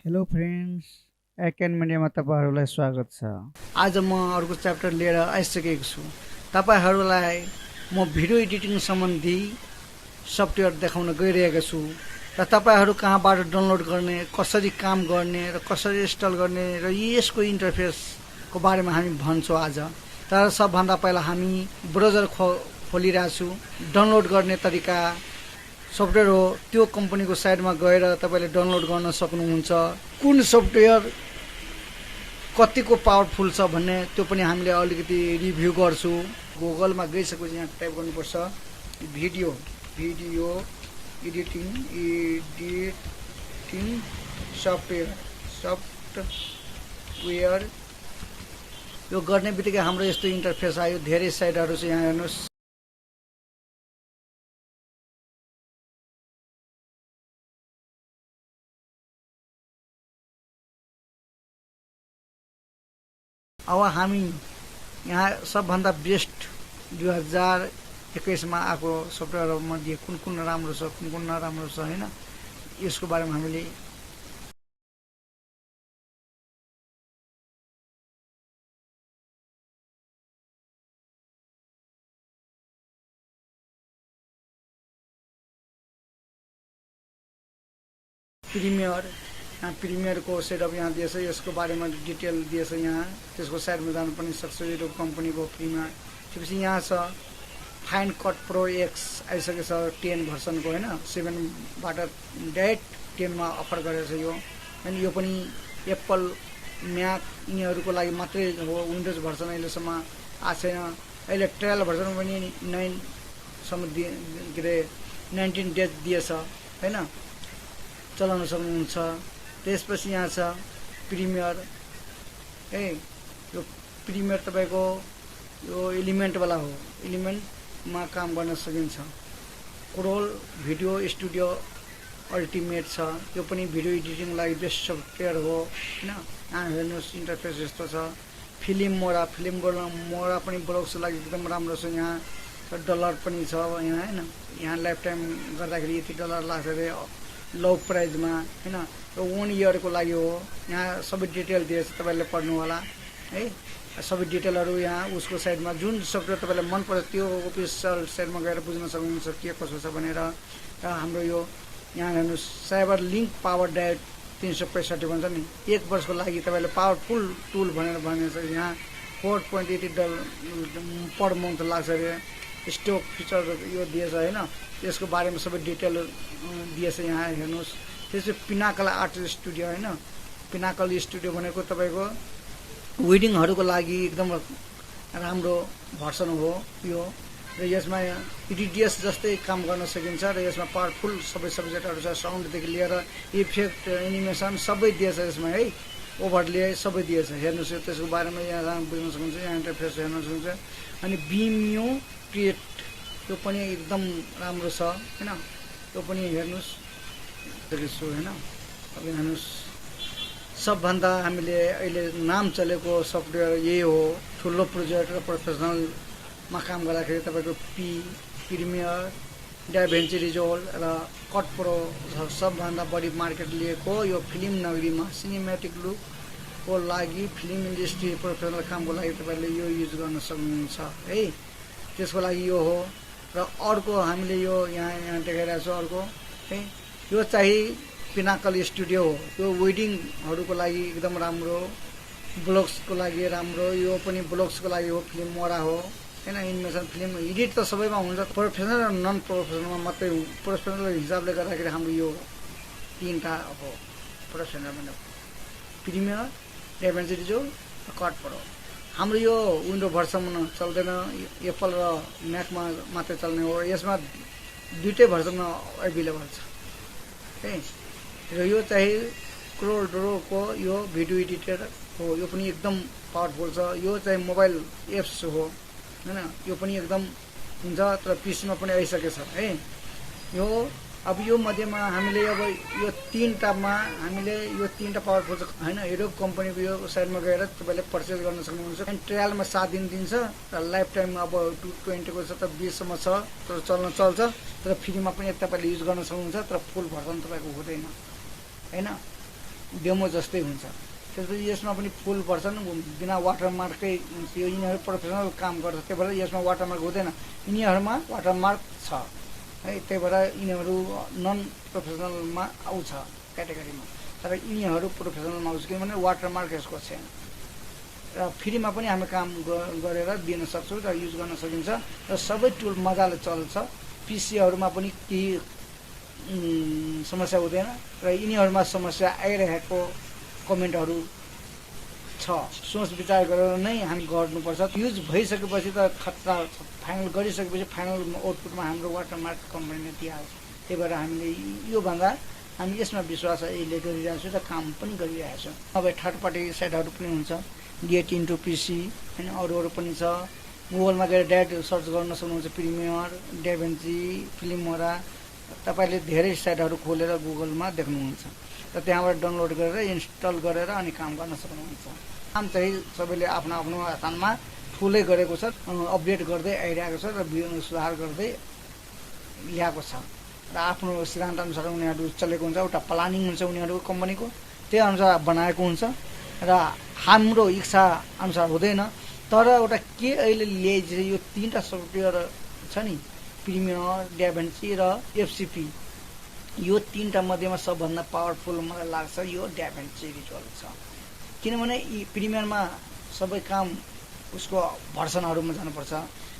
Hello friends, इcanmediaमा तपाईहरुलाई स्वागत छ। आज म अर्को च्याप्टर लिएर आइसकेको छु। तपाईहरुलाई म भिडियो एडिटिङ सम्बन्धी सफ्टवेयर देखाउन गइरहेको छु र तपाईहरु कहाँबाट डाउनलोड गर्ने, कसरी काम गर्ने र कसरी इन्स्टल गर्ने र यसको इन्टरफेसको बारेमा हामी भन्छौँ आज। तर सबभन्दा पहिला हामी ब्राउजर खोलिरहेको छु। डाउनलोड गर्ने तरिका सफ्टवेयर हो, त्यो कम्पनीको साइटमा गएर तपाईले डाउनलोड गर्न सक्नुहुन्छ। कुन सफ्टवेयर कतिको पावरफुल छ भन्ने त्यो पनि हामीले अलिकति रिभ्यू गर्छु। गुगलमा गइसकेपछि यहाँ टाइप गर्नुपर्छ भिडियो एडिटिङ सफ्टवेयर। यो गर्ने बित्तिकै हाम्रो यस्तो इन्टरफेस आयो। धेरै साइटहरु छ, यहाँ हेर्नुस्। अब हामी यहाँ सबभन्दा बेस्ट 2021 मा आएको सफ्टवेयर मध्ये कुन राम्रो छ, कुन नराम्रो छ हैन, यसको बारेमा हामीले प्रिमियरको सेटअप यहाँ दिएछ। यसको बारेमा डिटेल दिएछ यहाँ। त्यसको साइडमा जानु पनि सक्छ। यो कम्पनीको प्रिमियर त्यसपछि यहाँ छ फाइन कट प्रो एक्स आइसकेको छ 10 भर्सनको हैन। 7बाट डाइरेक्ट 10 मा अफर गरेको छ यो। अनि यो पनि एप्पल, म्याक यिनीहरुको लागि मात्रै हो। विन्डोज भर्सन अहिलेसम्म आएको छैन। अहिले ट्रायल भर्सन पनि 9 सम्म के रे 19 डेज दिएछ हैन, चलाउन सक्नुहुन्छ। त्यसपछि यहाँ छ प्रिमियर। यो प्रिमियर तपाईको यो एलिमेन्ट वाला हो। एलिमेन्टमा काम गर्न सकिन्छ। कोरोल भिडियो स्टुडियो अल्टिमेट छ। यो पनि भिडियो एडिटिङ लागि बेस्ट सफ्टवेयर हो हैन। यहाँ हेर्नुस् इन्टरफेस यस्तो छ। फिल्म मोरा पनि ब्लग्सको लागि एकदम राम्रो छ। यहाँ डलर पनि छ यहाँ हैन। यहाँ लाइफ टाइम गर्दाखेरि यति डलर लाग्छ रे लो प्राइसमा हैन। यो 1 इयरको लागि हो। यहाँ सबै डिटेल दिएछ, तपाईले पढ्नु होला है। सबै डिटेलहरु यहाँ उसको साइडमा जुन सफ्टवेयर तपाईलाई मन पर्छ त्यो अफिसियल साइटमा गएर बुझ्न सक्नुहुन्छ के कसो छ भनेर। र हाम्रो यो यहाँ हेर्नुस् साइबर लिंक पावर डायट 365 भन्छ नि, 1 वर्षको लागि तपाईले पावरफुल टुल भनेर भनेछ। यहाँ $4.80 पर मन्थ लाग्छ रे। स्टक फिचर यो दिएछ हैन। यसको बारेमा सबै डिटेल दिएछ यहाँ हेर्नुस्। त्यसपछि पिनाकल आर्ट स्टुडियो हैन। पिनाकल स्टुडियो भनेको तपाईको वेडिङहरुको लागि एकदम राम्रो भर्सन हो यो। र यसमा इडिटिएस जस्तै काम गर्न सकिन्छ र यसमा पावरफुल सबै सब्जेक्टहरु छ। साउन्डदेखि लिएर इफेक्ट, एनिमेसन सबै दिएछ यसमा है। ओभरले सबै दिएछ हेर्नुस्। त्यसको बारेमा यहाँ बुझ्न सक्नुहुन्छ। यहाँ इन्टरफेस हेर्न सक्नुहुन्छ। अनि बिमियो क्रिएट यो पनि एकदम राम्रो छ हैन। यो पनि हेर्नुस् हैन। अब हेर्नुस् सबभन्दा हामीले अहिले नाम चलेको सफ्टवेयर यही हो। ठुलो प्रोजेक्ट र प्रोफेसनलमा काम गर्दाखेरि तपाईको प्रिमियर, डाभिन्ची रिजोल्भ र कट प्रो सबभन्दा बढी मार्केट लिएको। यो फिल्म नगरीमा सिनेमेटिक लुकको लागि फिल्म इन्डस्ट्री प्रोफेसनल कामको लागि तपाईले यो युज गर्न सक्नुहुन्छ है। त्यसको लागि यो हो। र अर्को हामीले यो यहाँ देखाइरहेको छ अर्को है। यो चाहिँ पिनाकल स्टुडियो हो। यो वेडिङहरुको लागि एकदम राम्रो, ब्लग्सको लागि राम्रो। यो पनि ब्लग्सको लागि हो। फिल्म मोरा हो हैन। एनिमेसन फिल्म एडिट त सबैमा हुन्छ। प्रोफेसनल र नन प्रोफेसनलमा मात्रै। प्रोफेसनल हिसाबले गर्दाखेरि हाम्रो यो 3टा हो। प्रोफेसनल भने प्रिमियर, डाभिन्ची रिजोल्भ, कट प्रो। हाम्रो यो विन्डो भर्सनमा चल्दैन, एप्पल र म्याकमा मात्रै चल्ने हो। यसमा दुईटै भर्सनमा अवेलेबल छ है। र यो चाहिँ क्रोडरोको यो भिडियो एडिटर हो। यो पनि एकदम पावरफुल छ। यो चाहिँ मोबाइल एप्स हो हैन। यो पनि एकदम हुन्छ तर पीसीमा पनि आइसकेको छ है। यो अब यो मध्येमा हामीले अब यो 3टामा हामीले यो 3टा पावरफुल हैन। युरोप कम्पनीको यो साइडमा गएर तपाईले पर्चेज गर्न सक्नुहुन्छ। एन्ड ट्रायलमा 7 दिन दिन्छ र लाइफ टाइम अब 220 को छ त 20 सम्म छ तर चल्छ। तर फ्रीमा पनि तपाईले युज गर्न सक्नुहुन्छ। तर फुल भर्सन तपाईको हुँदैन हैन। डेमो जस्तै हुन्छ। त्यसपछि यसमा पनि फुल भर्सन बिना वाटरमार्कै यो यिनीहरू प्रोफेसनल काम गर्छ, त्यही भएर यसमा वाटरमार्क हुँदैन। यिनीहरूमा वाटरमार्क छ है, त्यही भएर यिनीहरू नन प्रोफेसनलमा आउँछ क्याटेगोरीमा, तर यिनीहरू प्रोफेसनलमा आउँछ किनभने वाटरमार्क यसको छैन। र फ्रीमा पनि हामी काम गरेर दिन सक्छौँ र युज गर्न सकिन्छ र सबै टुल मजाले चल्छ। पिसीहरूमा पनि केही समस्या हुँदैन र यिनीहरूमा समस्या आइरहेको कमेन्टहरू छ। सोच विचार गरेर नै हामी गर्नुपर्छ। युज भइसकेपछि त खतरा फाइनल गरिसकेपछि फाइनल आउटपुटमा हाम्रो वाटरमार्क कम्पनीले दिइहाल्छ। त्यही भएर हामीले योभन्दा हामी यसमा विश्वास अहिले गरिरहेको छु र काम पनि गरिरहेको छु। अब थर्ड पार्टी साइटहरू पनि हुन्छ, गेट इन्टु पिसी होइन, अरू पनि छ। गुगलमा गएर डाइरेक्ट सर्च गर्न सक्नुहुन्छ, प्रिमियर, डेभेन्ची, फिल्मोरा, तपाईँले धेरै साइटहरू खोलेर गुगलमा देख्नुहुन्छ र त्यहाँबाट डाउनलोड गरेर इन्स्टल गरेर अनि काम गर्न सक्नुहुन्छ। काम चाहिँ सबैले आफ्नो आफ्नो स्थानमा ठुलै गरेको छ, अपडेट गर्दै आइरहेको छ र सुधार गर्दै ल्याएको छ र आफ्नो सिद्धान्त अनुसार उनीहरू चलेको हुन्छ। एउटा प्लानिङ हुन्छ उनीहरूको कम्पनीको, त्यही अनुसार बनाएको हुन्छ र हाम्रो इच्छा अनुसार हुँदैन। तर एउटा के अहिले ल्याइन्छ यो 3टा सफ्टवेयर छ नि, प्रिमियर, डेभेन्ची र एफसिपी, यो 3टा मध्येमा सबभन्दा पावरफुल मलाई लाग्छ यो डेभेन्ची रिचुअल छ। किनभने प्रिमियरमा सबै काम उसको भर्सनहरूमा जानुपर्छ।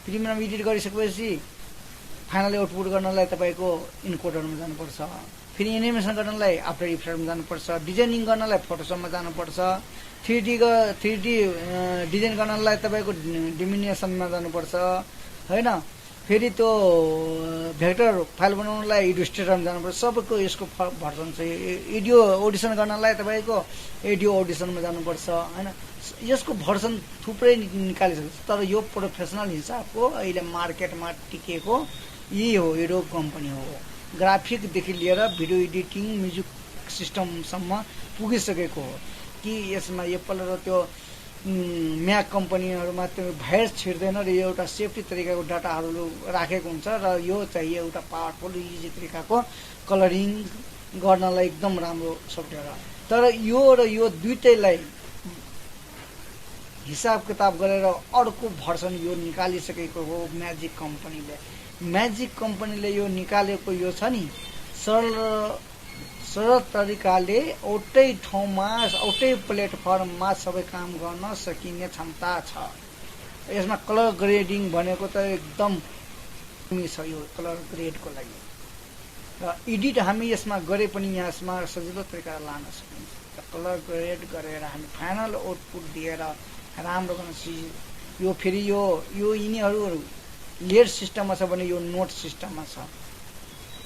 प्रिमियरमा एडिट गरिसकेपछि फाइनल आउटपुट गर्नलाई तपाईँको इन्कोडरमा जानुपर्छ, फेरि एनिमेसन गर्नलाई आफ्टर इफेक्टमा जानुपर्छ, डिजाइनिङ गर्नलाई फोटोसपमा जानुपर्छ, 3D डिजाइन गर्नलाई तपाईँको डिमिनेसनमा जानुपर्छ होइन, फेरि त्यो भेक्टर फाइल बनाउनलाई इलस्ट्रेटरमा जानुपर्छ। सबैको यसको भर्सन छ। एडियो ओडिसन गर्नलाई तपाईँको एडियो ओडिसनमा जानुपर्छ होइन। यसको भर्सन थुप्रै निकालिसक्छ। तर यो प्रोफेसनल हिसाबको अहिले मार्केटमा टिकेको यही हो, एडोब कम्पनी हो। ग्राफिकदेखि लिएर भिडियो एडिटिङ, म्युजिक सिस्टमसम्म पुगिसकेको हो कि यसमा एप्पल र त्यो म्याक कम्पनीहरूमा त्यो भाइरस छिर्दैन र यो एउटा सेफ्टी तरिकाको डाटाहरू राखेको हुन्छ र यो चाहिँ एउटा पावरफुल इजी तरिकाको कलरिङ गर्नलाई एकदम राम्रो सफ्टवेयर हो। तर यो र यो दुइटैलाई हिसाब किताब गरेर अर्को भर्सन यो निकालिसकेको हो म्याजिक कम्पनीले। म्याजिक कम्पनीले यो निकालेको यो छ नि, सरल तरिकाले एउटै ठाउँमा एउटै प्लेटफर्ममा सबै काम गर्न सकिने क्षमता छ। यसमा कलर ग्रेडिङ भनेको त एकदम छ, यो कलर ग्रेडको लागि र एडिट हामी यसमा गरे पनि यसमा सजिलो तरिकाले लान सकिन्छ। कलर ग्रेड गरेर हामी फाइनल आउटपुट दिएर राम्रो गर्न सकिन्छ। यो फेरि यो यिनीहरू लेयर सिस्टममा छ भने यो नोट सिस्टममा छ,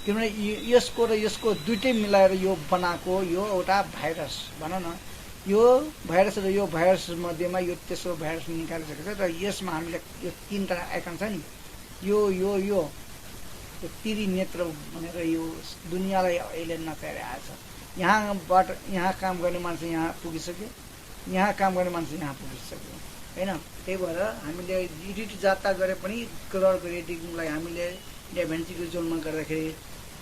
किनभने यसको र यसको दुइटै मिलाएर यो बनाएको यो एउटा भाइरस भनौँ न। यो भाइरस र यो भाइरस मध्येमा यो तेस्रो भाइरस निकालिसकेको छ र यसमा हामीले यो 3टा आइकन छ नि, यो यो यो यो तिरी नेत्र भनेर यो दुनियाँलाई अहिले नचाइरहेको छ। यहाँबाट यहाँ काम गर्ने मान्छे यहाँ पुगिसक्यो, यहाँ काम गर्ने मान्छे यहाँ पुगिसक्यो होइन। त्यही भएर हामीले एडिट जाता गरे पनि कलर ग्रेडिङलाई हामीले डेभेन्ची रिजुअलमा गर्दाखेरि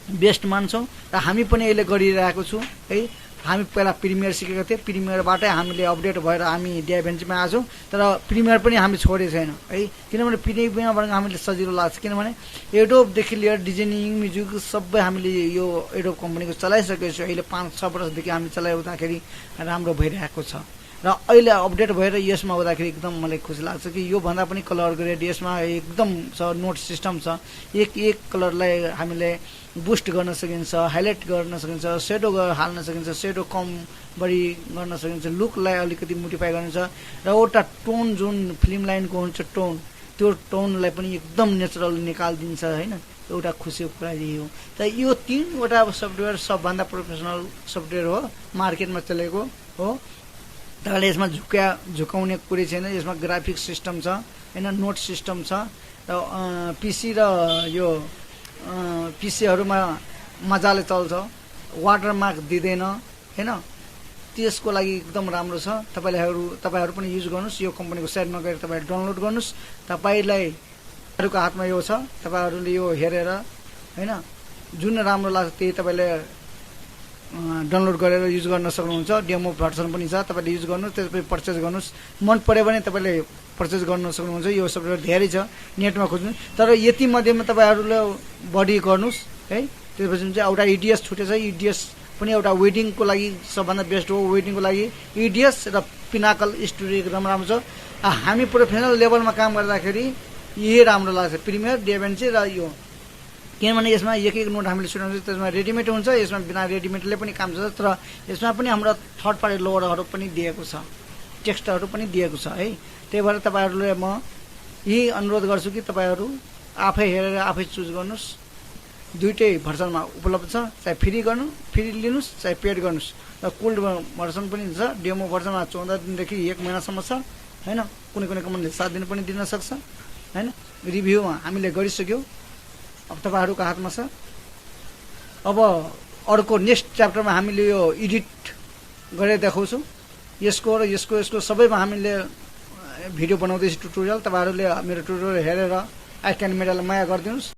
बेस्ट मान्छौँ र हामी पनि अहिले गरिरहेको छौँ है। हामी पहिला प्रिमियर सिकेको थियौँ, प्रिमियरबाटै हामीले अपडेट भएर हामी डेभेन्चीमा आछौँ। तर प्रिमियर पनि हामी छोडेको छैन है, किनभने प्रिमियरबाट हामीले सजिलो लाग्छ। किनभने एडोबदेखि लिएर डिजाइनिङ, म्युजिक सबै हामीले यो एडोब कम्पनीको चलाइसकेको छौँ। अहिले 5-6 वर्षदेखि हामी चलाउँदाखेरि राम्रो भइरहेको छ र अहिले अपडेट भएर यसमा हुँदाखेरि एकदम मलाई खुसी लाग्छ कि योभन्दा पनि कलर ग्रेड यसमा एकदम छ। नोट सिस्टम छ, एक कलरलाई हामीले बुस्ट गर्न सकिन्छ, हाइलाइट गर्न सकिन्छ, सेडो हाल्न सकिन्छ, सेडो कम बढी गर्न सकिन्छ, लुकलाई अलिकति मोडिफाई गर्नु छ र एउटा टोन जुन फिल्म लाइनको हुन्छ टोन, त्यो टोनलाई पनि एकदम नेचुरल निकालिदिन्छ होइन। एउटा खुसीको कुरा यही हो। त यो 3वटा सफ्टवेयर सबभन्दा प्रोफेसनल सफ्टवेयर हो, मार्केटमा चलेको हो। तपाईँले यसमा झुकाउने कुरै छैन। यसमा ग्राफिक सिस्टम छ होइन, नोट सिस्टम छ र पिसी र यो पिसीहरूमा मजाले चल्छ, वाटरमार्क दिँदैन होइन। त्यसको लागि एकदम राम्रो छ। तपाईँहरू पनि युज गर्नुहोस्। यो कम्पनीको साइटमा गएर तपाईँहरू डाउनलोड गर्नुहोस्। तपाईँहरूको हातमा यो छ, तपाईँहरूले यो हेरेर होइन जुन राम्रो लाग्छ त्यही तपाईँले डाउनलोड गरेर युज गर्न सक्नुहुन्छ। डेमो भर्सन पनि छ, तपाईँले युज गर्नुहोस्, त्यसपछि पर्चेस गर्नुहोस्। मन पऱ्यो भने तपाईँले पर्चेस गर्न सक्नुहुन्छ। यो सफ्टवेयर धेरै छ, नेटमा खोज्नु। तर यति मध्येमा तपाईँहरूले बढी गर्नुहोस् है। त्यसपछि चाहिँ एउटा इडिएस छुटेछ। इडिएस पनि एउटा वेडिङको लागि सबभन्दा बेस्ट हो। वेडिङको लागि इडिएस र पिनाकल स्टुडियो एकदम राम्रो छ। हामी प्रोफेसनल लेभलमा काम गर्दाखेरि यही राम्रो लाग्छ, प्रिमियर, डेभेन्सी र यो। किनभने यसमा एक एक नोट हामीले सुनाउँछ, त्यसमा रेडिमेड हुन्छ, यसमा बिना रेडिमेडले पनि काम छ। तर यसमा पनि हाम्रो थर्ड पार्टी लोवरहरू पनि दिएको छ, टेक्स्टहरू पनि दिएको छ है। त्यही भएर तपाईँहरूले म यही अनुरोध गर्छु कि तपाईँहरू आफै हेरेर आफै चुज गर्नुहोस्। दुइटै भर्सनमा उपलब्ध छ, चाहे फ्री लिनुहोस् चाहे पेड गर्नुहोस्। र कोल्ड भर्सन पनि छ। डेमो भर्सनमा 14 दिनदेखि 1 महिनासम्म छ होइन। कुनै कम्पनीले 7 दिन पनि दिन सक्छ होइन। रिभ्यू हामीले गरिसक्यौँ, अब तपाईँहरूको हातमा छ। अब अर्को नेक्स्ट च्याप्टरमा हामीले यो एडिट गरेर देखाउँछौँ। यसको र यसको सबैमा हामीले भिडियो बनाउँदैछ ट्युटोरियल। तपाईँहरूले मेरो ट्युटोरियल हेरेर आइक्यान मिडियालाई माया गरिदिनुहोस्।